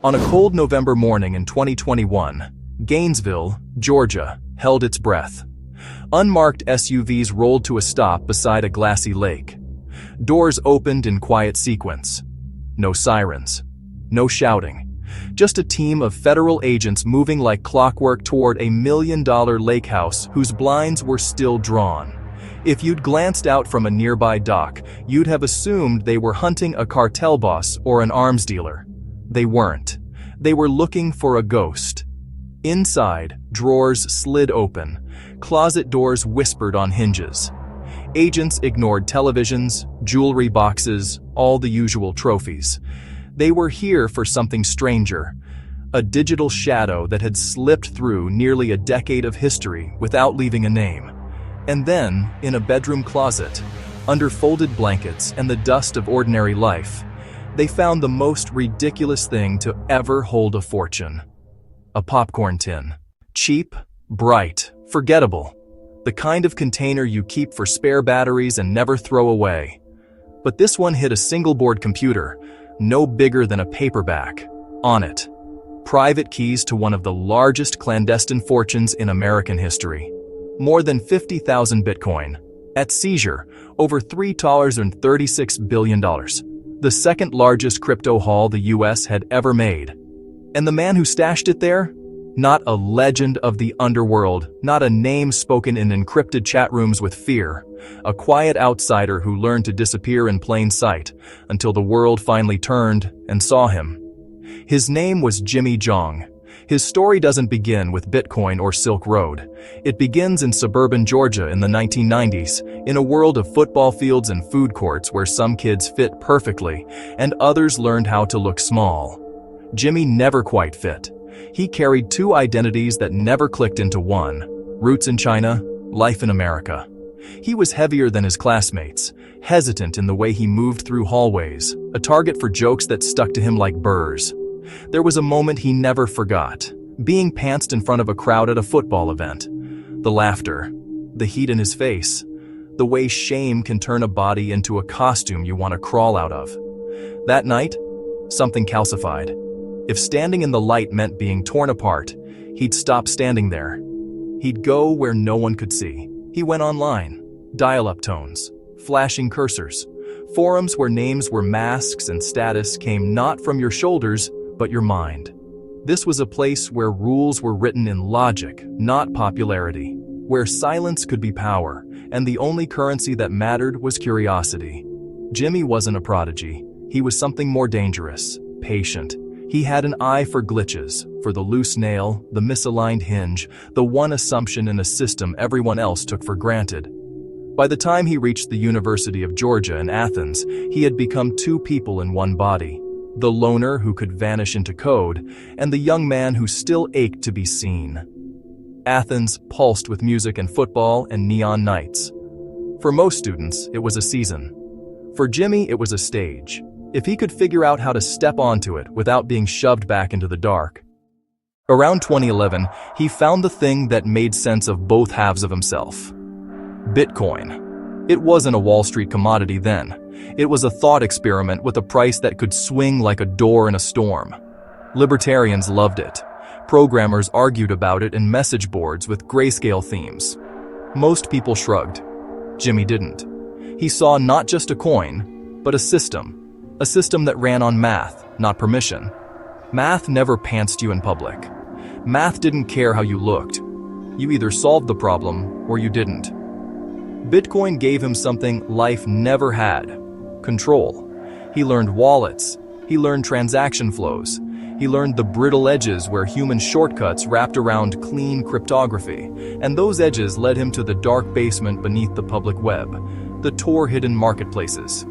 On a cold November morning in 2021, Gainesville, Georgia, held its breath. Unmarked SUVs rolled to a stop beside a glassy lake. Doors opened in quiet sequence. No sirens. No shouting. Just a team of federal agents moving like clockwork toward a $1 million lake house whose blinds were still drawn. If you'd glanced out from a nearby dock, you'd have assumed they were hunting a cartel boss or an arms dealer. They weren't. They were looking for a ghost. Inside, drawers slid open. Closet doors whispered on hinges. Agents ignored televisions, jewelry boxes, all the usual trophies. They were here for something stranger, a digital shadow that had slipped through nearly a decade of history without leaving a name. And then, in a bedroom closet, under folded blankets and the dust of ordinary life, they found the most ridiculous thing to ever hold a fortune. A popcorn tin. Cheap, bright, forgettable. The kind of container you keep for spare batteries and never throw away. But this one hid a single-board computer, no bigger than a paperback. On it, private keys to one of the largest clandestine fortunes in American history. More than 50,000 Bitcoin. At seizure, over $3.36 billion. The second largest crypto haul the US had ever made. And the man who stashed it there? Not a legend of the underworld, not a name spoken in encrypted chat rooms with fear. A quiet outsider who learned to disappear in plain sight until the world finally turned and saw him. His name was Zhong. His story doesn't begin with Bitcoin or Silk Road. It begins in suburban Georgia in the 1990s, in a world of football fields and food courts where some kids fit perfectly and others learned how to look small. Jimmy never quite fit. He carried two identities that never clicked into one: roots in China, life in America. He was heavier than his classmates, hesitant in the way he moved through hallways, a target for jokes that stuck to him like burrs. There was a moment he never forgot, being pantsed in front of a crowd at a football event. The laughter, the heat in his face, the way shame can turn a body into a costume you want to crawl out of. That night, something calcified. If standing in the light meant being torn apart, he'd stop standing there. He'd go where no one could see. He went online, dial-up tones, flashing cursors, forums where names were masks and status came not from your shoulders, but your mind. This was a place where rules were written in logic, not popularity, where silence could be power, and the only currency that mattered was curiosity. Jimmy wasn't a prodigy. He was something more dangerous, patient. He had an eye for glitches, for the loose nail, the misaligned hinge, the one assumption in a system everyone else took for granted. By the time he reached the University of Georgia in Athens, he had become two people in one body: the loner who could vanish into code, and the young man who still ached to be seen. Athens pulsed with music and football and neon nights. For most students, it was a season. For Jimmy, it was a stage. If he could figure out how to step onto it without being shoved back into the dark. Around 2011, he found the thing that made sense of both halves of himself. Bitcoin. It wasn't a Wall Street commodity then. It was a thought experiment with a price that could swing like a door in a storm. Libertarians loved it. Programmers argued about it in message boards with grayscale themes. Most people shrugged. Jimmy didn't. He saw not just a coin, but a system. A system that ran on math, not permission. Math never pantsed you in public. Math didn't care how you looked. You either solved the problem or you didn't. Bitcoin gave him something life never had: control. He learned wallets. He learned transaction flows. He learned the brittle edges where human shortcuts wrapped around clean cryptography, and those edges led him to the dark basement beneath the public web, the Tor-hidden marketplaces.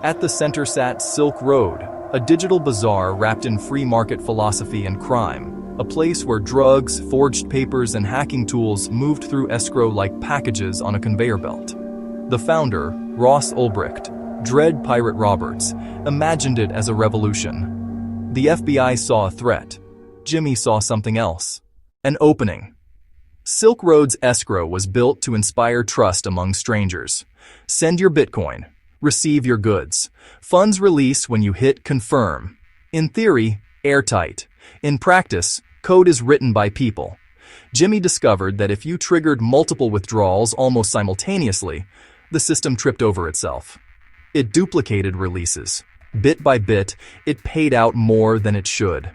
At the center sat Silk Road, a digital bazaar wrapped in free market philosophy and crime, a place where drugs, forged papers, and hacking tools moved through escrow like packages on a conveyor belt. The founder, Ross Ulbricht, Dread Pirate Roberts, imagined it as a revolution. The FBI saw a threat. Jimmy saw something else. An opening. Silk Road's escrow was built to inspire trust among strangers. Send your Bitcoin. Receive your goods. Funds release when you hit confirm. In theory, airtight. In practice, code is written by people. Jimmy discovered that if you triggered multiple withdrawals almost simultaneously, the system tripped over itself. It duplicated releases. Bit by bit, it paid out more than it should.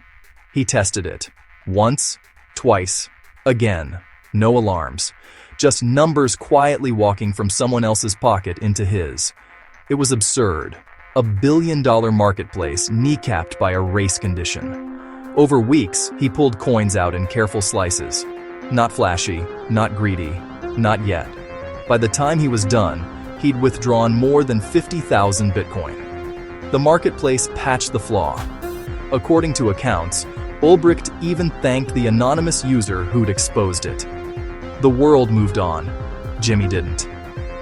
He tested it. Once, twice, again. No alarms. Just numbers quietly walking from someone else's pocket into his. It was absurd. $1 billion marketplace kneecapped by a race condition. Over weeks, he pulled coins out in careful slices. Not flashy, not greedy, not yet. By the time he was done, he'd withdrawn more than 50,000 Bitcoin. The marketplace patched the flaw. According to accounts, Ulbricht even thanked the anonymous user who'd exposed it. The world moved on. Jimmy didn't.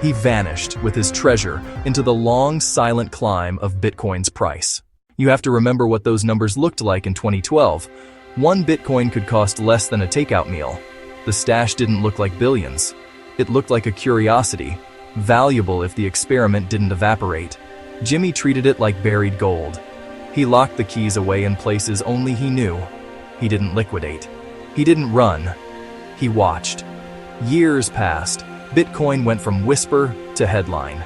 He vanished with his treasure into the long, silent climb of Bitcoin's price. You have to remember what those numbers looked like in 2012. 1 Bitcoin could cost less than a takeout meal. The stash didn't look like billions. It looked like a curiosity, valuable if the experiment didn't evaporate. Jimmy treated it like buried gold. He locked the keys away in places only he knew. He didn't liquidate. He didn't run. He watched. Years passed. Bitcoin went from whisper to headline.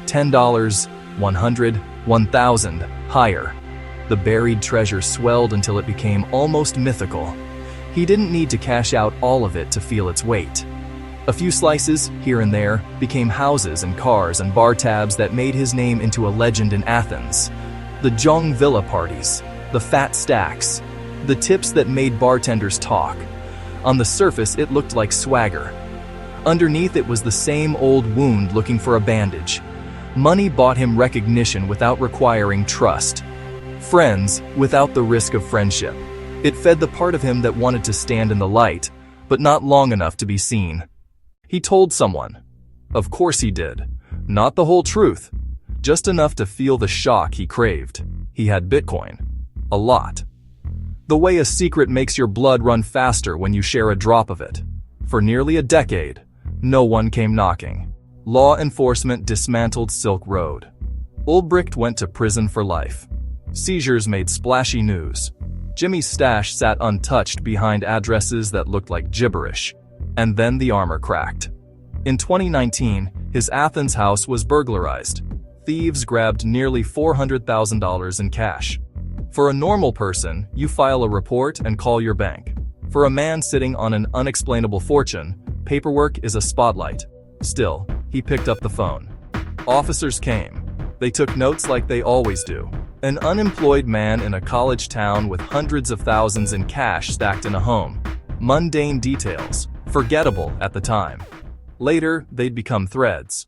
$10, $100, $1,000, higher. The buried treasure swelled until it became almost mythical. He didn't need to cash out all of it to feel its weight. A few slices, here and there, became houses and cars and bar tabs that made his name into a legend in Athens. The Zhong villa parties, the fat stacks, the tips that made bartenders talk. On the surface, it looked like swagger. Underneath it was the same old wound looking for a bandage. Money bought him recognition without requiring trust. Friends without the risk of friendship. It fed the part of him that wanted to stand in the light, but not long enough to be seen. He told someone. Of course he did. Not the whole truth. Just enough to feel the shock he craved. He had Bitcoin. A lot. The way a secret makes your blood run faster when you share a drop of it. For nearly a decade, no one came knocking. Law enforcement dismantled Silk Road. Ulbricht went to prison for life. Seizures made splashy news. Jimmy's stash sat untouched behind addresses that looked like gibberish. And then the armor cracked. In 2019, his Athens house was burglarized. Thieves grabbed nearly $400,000 in cash. For a normal person, you file a report and call your bank. For a man sitting on an unexplainable fortune, paperwork is a spotlight. Still, he picked up the phone. Officers came. They took notes like they always do. An unemployed man in a college town with hundreds of thousands in cash stacked in a home. Mundane details, forgettable at the time. Later, they'd become threads.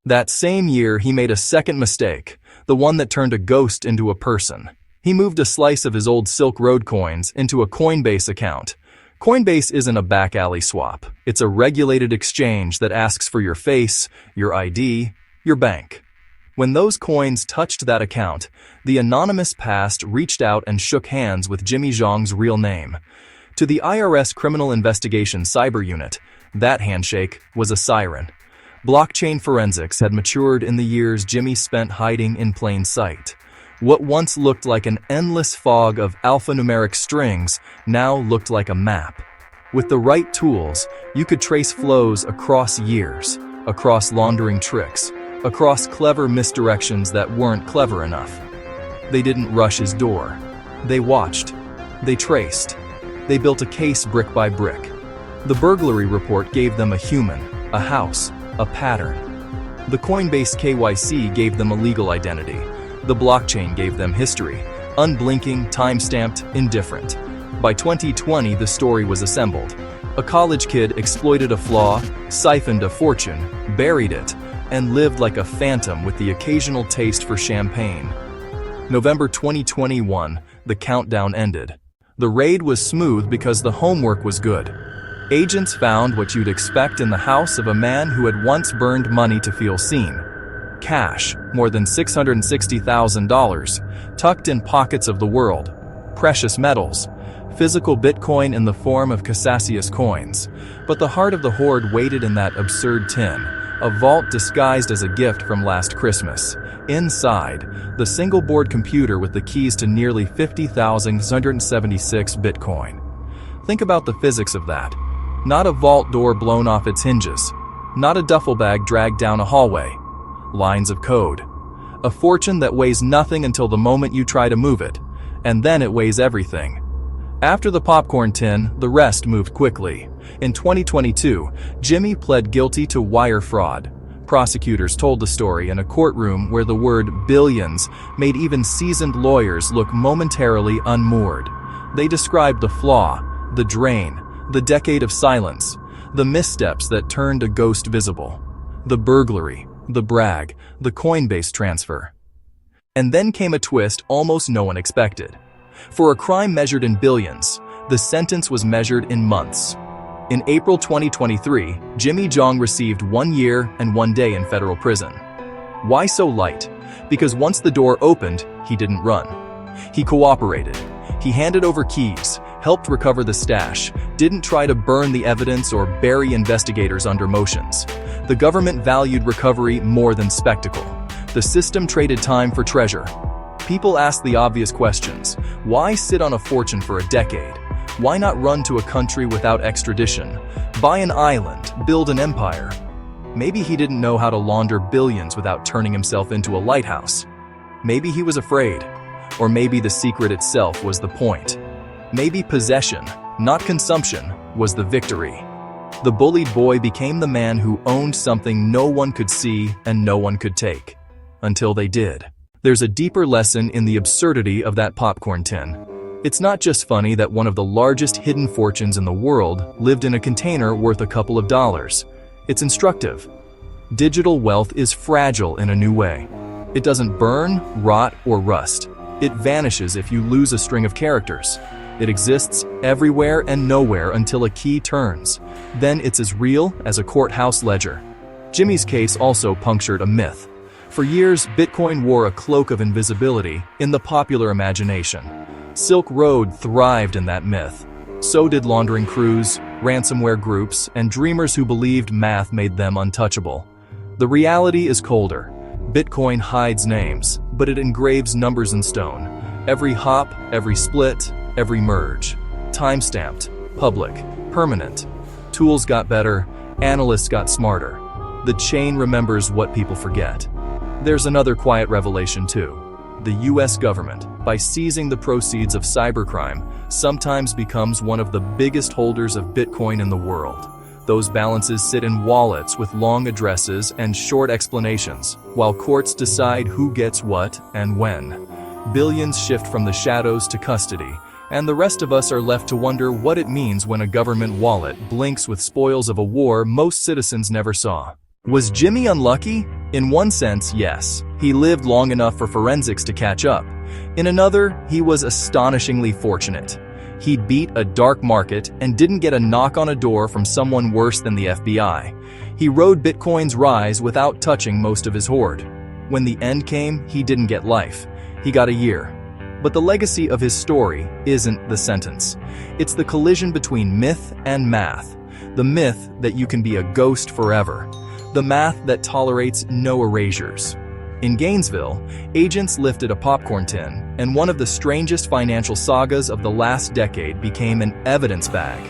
That same year, he made a second mistake, the one that turned a ghost into a person. He moved a slice of his old Silk Road coins into a Coinbase account. Coinbase isn't a back alley swap. It's a regulated exchange that asks for your face, your ID, your bank. When those coins touched that account, the anonymous past reached out and shook hands with Jimmy Zhong's real name. To the IRS Criminal Investigation Cyber Unit, that handshake was a siren. Blockchain forensics had matured in the years Jimmy spent hiding in plain sight. What once looked like an endless fog of alphanumeric strings now looked like a map. With the right tools, you could trace flows across years, across laundering tricks, across clever misdirections that weren't clever enough. They didn't rush his door. They watched. They traced. They built a case brick by brick. The burglary report gave them a human, a house, a pattern. The Coinbase KYC gave them a legal identity. The blockchain gave them history, unblinking, time-stamped, indifferent. By 2020, the story was assembled. A college kid exploited a flaw, siphoned a fortune, buried it, and lived like a phantom with the occasional taste for champagne. November 2021, the countdown ended. The raid was smooth because the homework was good. Agents found what you'd expect in the house of a man who had once burned money to feel seen. Cash, more than $660,000, tucked in pockets of the world. Precious metals, physical Bitcoin in the form of Cassius coins. But the heart of the hoard waited in that absurd tin, a vault disguised as a gift from last Christmas. Inside, the single-board computer with the keys to nearly 50,676 Bitcoin. Think about the physics of that. Not a vault door blown off its hinges. Not a duffel bag dragged down a hallway. Lines of code. A fortune that weighs nothing until the moment you try to move it, and then it weighs everything. After the popcorn tin, the rest moved quickly. In 2022, Jimmy pled guilty to wire fraud. Prosecutors told the story in a courtroom where the word billions made even seasoned lawyers look momentarily unmoored. They described the flaw, the drain, the decade of silence, the missteps that turned a ghost visible, the burglary, the brag, the Coinbase transfer. And then came a twist almost no one expected. For a crime measured in billions, the sentence was measured in months. In April 2023, Jimmy Zhong received 1 year and 1 day in federal prison. Why so light? Because once the door opened, he didn't run. He cooperated. He handed over keys, helped recover the stash, didn't try to burn the evidence or bury investigators under motions. The government valued recovery more than spectacle. The system traded time for treasure. People asked the obvious questions. Why sit on a fortune for a decade? Why not run to a country without extradition? Buy an island, build an empire. Maybe he didn't know how to launder billions without turning himself into a lighthouse. Maybe he was afraid. Or maybe the secret itself was the point. Maybe possession, not consumption, was the victory. The bullied boy became the man who owned something no one could see and no one could take. Until they did. There's a deeper lesson in the absurdity of that popcorn tin. It's not just funny that one of the largest hidden fortunes in the world lived in a container worth a couple of dollars. It's instructive. Digital wealth is fragile in a new way. It doesn't burn, rot, or rust. It vanishes if you lose a string of characters. It exists everywhere and nowhere until a key turns. Then it's as real as a courthouse ledger. Jimmy's case also punctured a myth. For years, Bitcoin wore a cloak of invisibility in the popular imagination. Silk Road thrived in that myth. So did laundering crews, ransomware groups, and dreamers who believed math made them untouchable. The reality is colder. Bitcoin hides names, but it engraves numbers in stone. Every hop, every split, every merge. Time-stamped, public, permanent. Tools got better, analysts got smarter. The chain remembers what people forget. There's another quiet revelation too. The US government, by seizing the proceeds of cybercrime, sometimes becomes one of the biggest holders of Bitcoin in the world. Those balances sit in wallets with long addresses and short explanations, while courts decide who gets what and when. Billions shift from the shadows to custody, and the rest of us are left to wonder what it means when a government wallet blinks with spoils of a war most citizens never saw. Was Jimmy unlucky? In one sense, yes. He lived long enough for forensics to catch up. In another, he was astonishingly fortunate. He beat a dark market and didn't get a knock on a door from someone worse than the FBI. He rode Bitcoin's rise without touching most of his hoard. When the end came, he didn't get life. He got a year. But the legacy of his story isn't the sentence. It's the collision between myth and math. The myth that you can be a ghost forever. The math that tolerates no erasures. In Gainesville, agents lifted a popcorn tin, and one of the strangest financial sagas of the last decade became an evidence bag.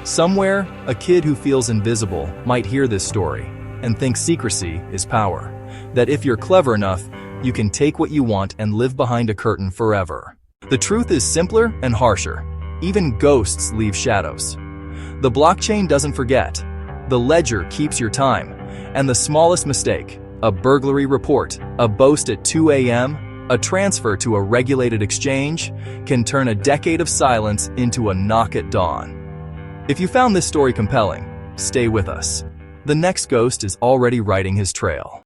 Somewhere, a kid who feels invisible might hear this story and think secrecy is power. That if you're clever enough, you can take what you want and live behind a curtain forever. The truth is simpler and harsher. Even ghosts leave shadows. The blockchain doesn't forget. The ledger keeps your time. And the smallest mistake, a burglary report, a boast at 2 a.m., a transfer to a regulated exchange, can turn a decade of silence into a knock at dawn. If you found this story compelling, stay with us. The next ghost is already writing his trail.